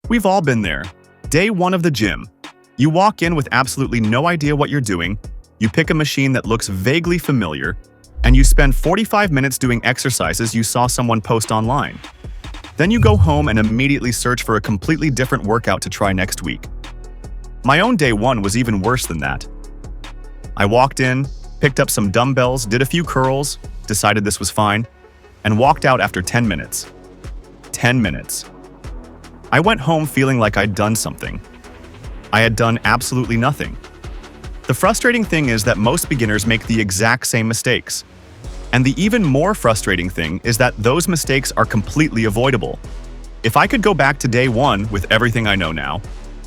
We've all been there. Day one of the gym. You walk in with absolutely no idea what you're doing, you pick a machine that looks vaguely familiar, and you spend 45 minutes doing exercises you saw someone post online. Then you go home and immediately search for a completely different workout to try next week. My own day one was even worse than that. I walked in, picked up some dumbbells, did a few curls, decided this was fine, and walked out after 10 minutes. 10 minutes. I went home feeling like I'd done something. I had done absolutely nothing. The frustrating thing is that most beginners make the exact same mistakes. And the even more frustrating thing is that those mistakes are completely avoidable. If I could go back to day one with everything I know now,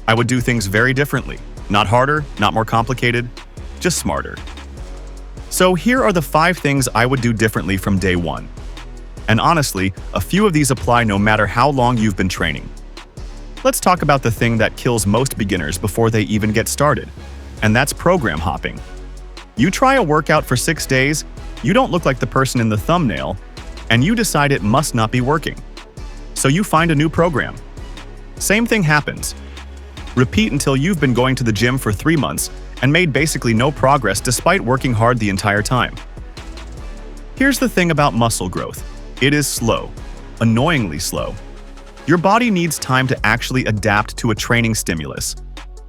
I would do things very differently. Not harder, not more complicated, just smarter. So here are the 5 things I would do differently from day one. And honestly, a few of these apply no matter how long you've been training. Let's talk about the thing that kills most beginners before they even get started, and that's program hopping. You try a workout for 6 days, you don't look like the person in the thumbnail, and you decide it must not be working. So you find a new program. Same thing happens. Repeat until you've been going to the gym for 3 months and made basically no progress despite working hard the entire time. Here's the thing about muscle growth. It is slow, annoyingly slow. Your body needs time to actually adapt to a training stimulus,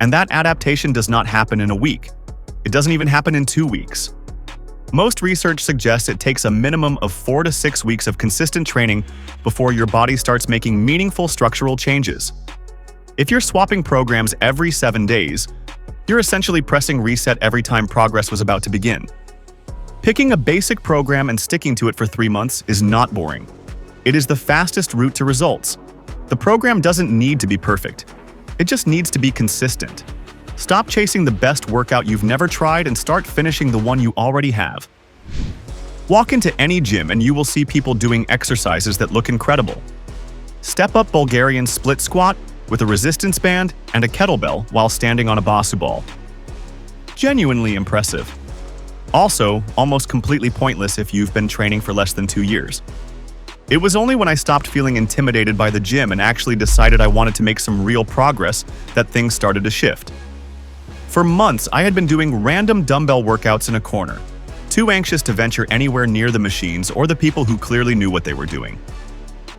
and that adaptation does not happen in a week. It doesn't even happen in 2 weeks. Most research suggests it takes a minimum of 4 to 6 weeks of consistent training before your body starts making meaningful structural changes. If you're swapping programs every 7 days, you're essentially pressing reset every time progress was about to begin. Picking a basic program and sticking to it for 3 months is not boring. It is the fastest route to results. The program doesn't need to be perfect. It just needs to be consistent. Stop chasing the best workout you've never tried and start finishing the one you already have. Walk into any gym and you will see people doing exercises that look incredible. Step-up Bulgarian split squat with a resistance band and a kettlebell while standing on a Bosu ball. Genuinely impressive. Also, almost completely pointless if you've been training for less than 2 years. It was only when I stopped feeling intimidated by the gym and actually decided I wanted to make some real progress that things started to shift. For months, I had been doing random dumbbell workouts in a corner, too anxious to venture anywhere near the machines or the people who clearly knew what they were doing.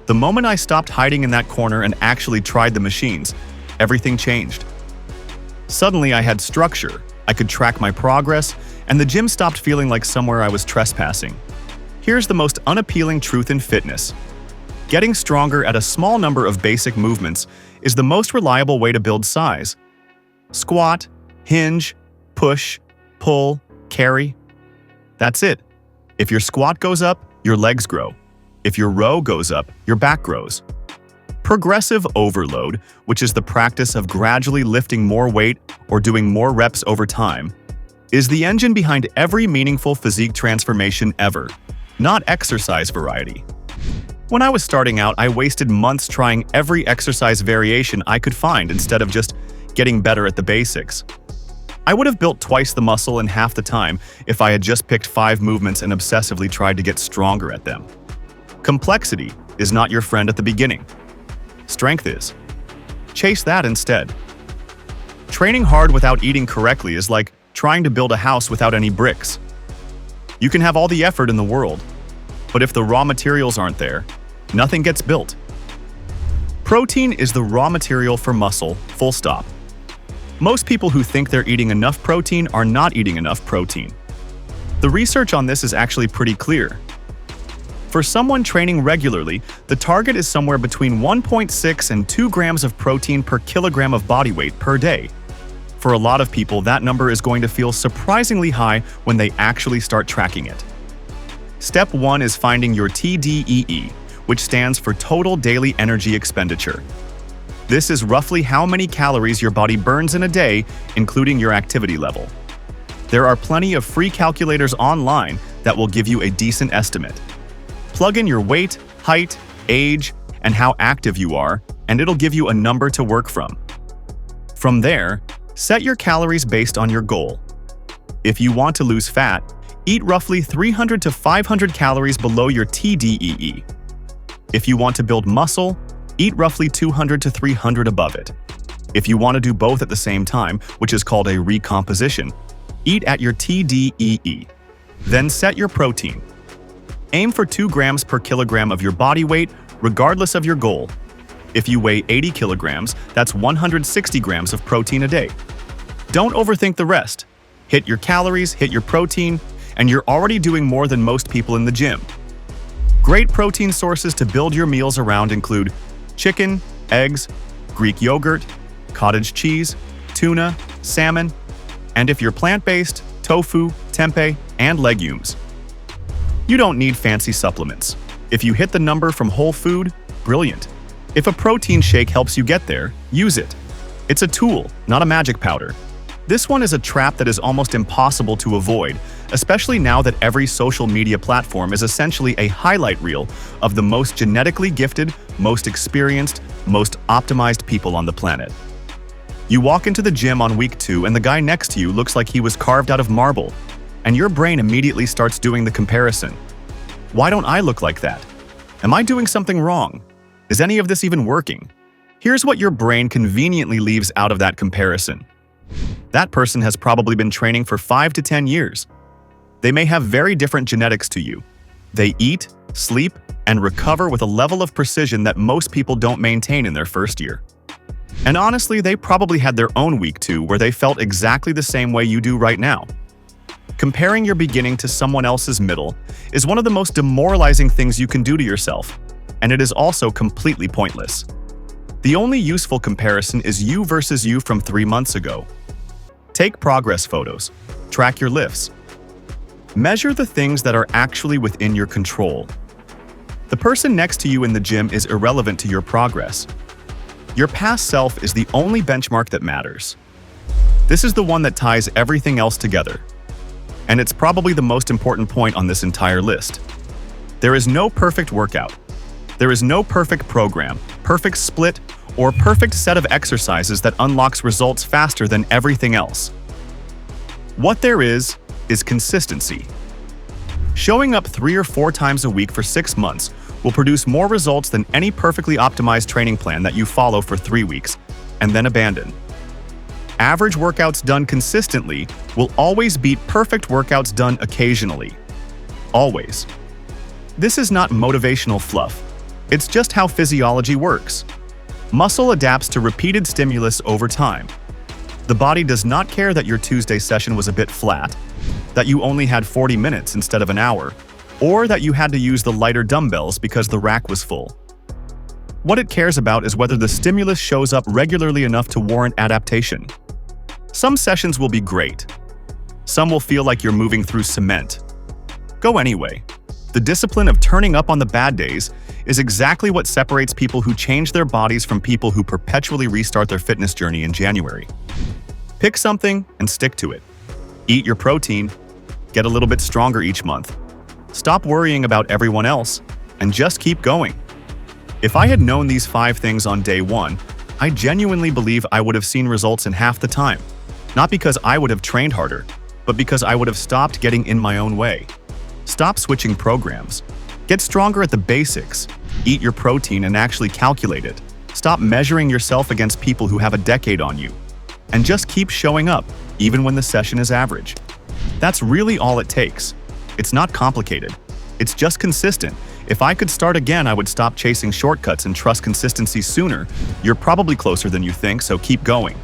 The moment I stopped hiding in that corner and actually tried the machines, everything changed. Suddenly, I had structure, I could track my progress, and the gym stopped feeling like somewhere I was trespassing. Here's the most unappealing truth in fitness. Getting stronger at a small number of basic movements is the most reliable way to build size. Squat, hinge, push, pull, carry. That's it. If your squat goes up, your legs grow. If your row goes up, your back grows. Progressive overload, which is the practice of gradually lifting more weight or doing more reps over time, is the engine behind every meaningful physique transformation ever, not exercise variety. When I was starting out, I wasted months trying every exercise variation I could find instead of just getting better at the basics. I would have built twice the muscle in half the time if I had just picked 5 movements and obsessively tried to get stronger at them. Complexity is not your friend at the beginning. Strength is. Chase that instead. Training hard without eating correctly is like trying to build a house without any bricks. You can have all the effort in the world, but if the raw materials aren't there, nothing gets built. Protein is the raw material for muscle, full stop. Most people who think they're eating enough protein are not eating enough protein. The research on this is actually pretty clear. For someone training regularly, the target is somewhere between 1.6 and 2 grams of protein per kilogram of body weight per day. For a lot of people, that number is going to feel surprisingly high when they actually start tracking it. Step 1 is finding your TDEE, which stands for Total Daily Energy Expenditure. This is roughly how many calories your body burns in a day, including your activity level. There are plenty of free calculators online that will give you a decent estimate. Plug in your weight, height, age, and how active you are, and it'll give you a number to work from. From there, set your calories based on your goal. If you want to lose fat, eat roughly 300 to 500 calories below your TDEE. If you want to build muscle, eat roughly 200 to 300 above it. If you want to do both at the same time, which is called a recomposition, eat at your TDEE. Then set your protein. Aim for 2 grams per kilogram of your body weight, regardless of your goal. If you weigh 80 kilograms, that's 160 grams of protein a day. Don't overthink the rest. Hit your calories, hit your protein, and you're already doing more than most people in the gym. Great protein sources to build your meals around include chicken, eggs, Greek yogurt, cottage cheese, tuna, salmon, and if you're plant-based, tofu, tempeh, and legumes. You don't need fancy supplements. If you hit the number from whole food, brilliant. If a protein shake helps you get there, use it. It's a tool, not a magic powder. This one is a trap that is almost impossible to avoid, especially now that every social media platform is essentially a highlight reel of the most genetically gifted, most experienced, most optimized people on the planet. You walk into the gym on week 2 and the guy next to you looks like he was carved out of marble, and your brain immediately starts doing the comparison. Why don't I look like that? Am I doing something wrong? Is any of this even working? Here's what your brain conveniently leaves out of that comparison. That person has probably been training for 5 to 10 years. They may have very different genetics to you. They eat, sleep, and recover with a level of precision that most people don't maintain in their first year. And honestly, they probably had their own week 2 where they felt exactly the same way you do right now. Comparing your beginning to someone else's middle is one of the most demoralizing things you can do to yourself, and it is also completely pointless. The only useful comparison is you versus you from 3 months ago. Take progress photos. Track your lifts. Measure the things that are actually within your control. The person next to you in the gym is irrelevant to your progress. Your past self is the only benchmark that matters. This is the one that ties everything else together. And it's probably the most important point on this entire list. There is no perfect workout. There is no perfect program, perfect split, or perfect set of exercises that unlocks results faster than everything else. What there is consistency. Showing up 3 or 4 times a week for 6 months will produce more results than any perfectly optimized training plan that you follow for 3 weeks and then abandon. Average workouts done consistently will always beat perfect workouts done occasionally. Always. This is not motivational fluff. It's just how physiology works. Muscle adapts to repeated stimulus over time. The body does not care that your Tuesday session was a bit flat, that you only had 40 minutes instead of an hour, or that you had to use the lighter dumbbells because the rack was full. What it cares about is whether the stimulus shows up regularly enough to warrant adaptation. Some sessions will be great. Some will feel like you're moving through cement. Go anyway. The discipline of turning up on the bad days is exactly what separates people who change their bodies from people who perpetually restart their fitness journey in January. Pick something and stick to it. Eat your protein. Get a little bit stronger each month. Stop worrying about everyone else and just keep going. If I had known these 5 things on day 1, I genuinely believe I would have seen results in half the time. Not because I would have trained harder, but because I would have stopped getting in my own way. Stop switching programs. Get stronger at the basics. Eat your protein and actually calculate it. Stop measuring yourself against people who have a decade on you. And just keep showing up, even when the session is average. That's really all it takes. It's not complicated. It's just consistent. If I could start again, I would stop chasing shortcuts and trust consistency sooner. You're probably closer than you think, so keep going.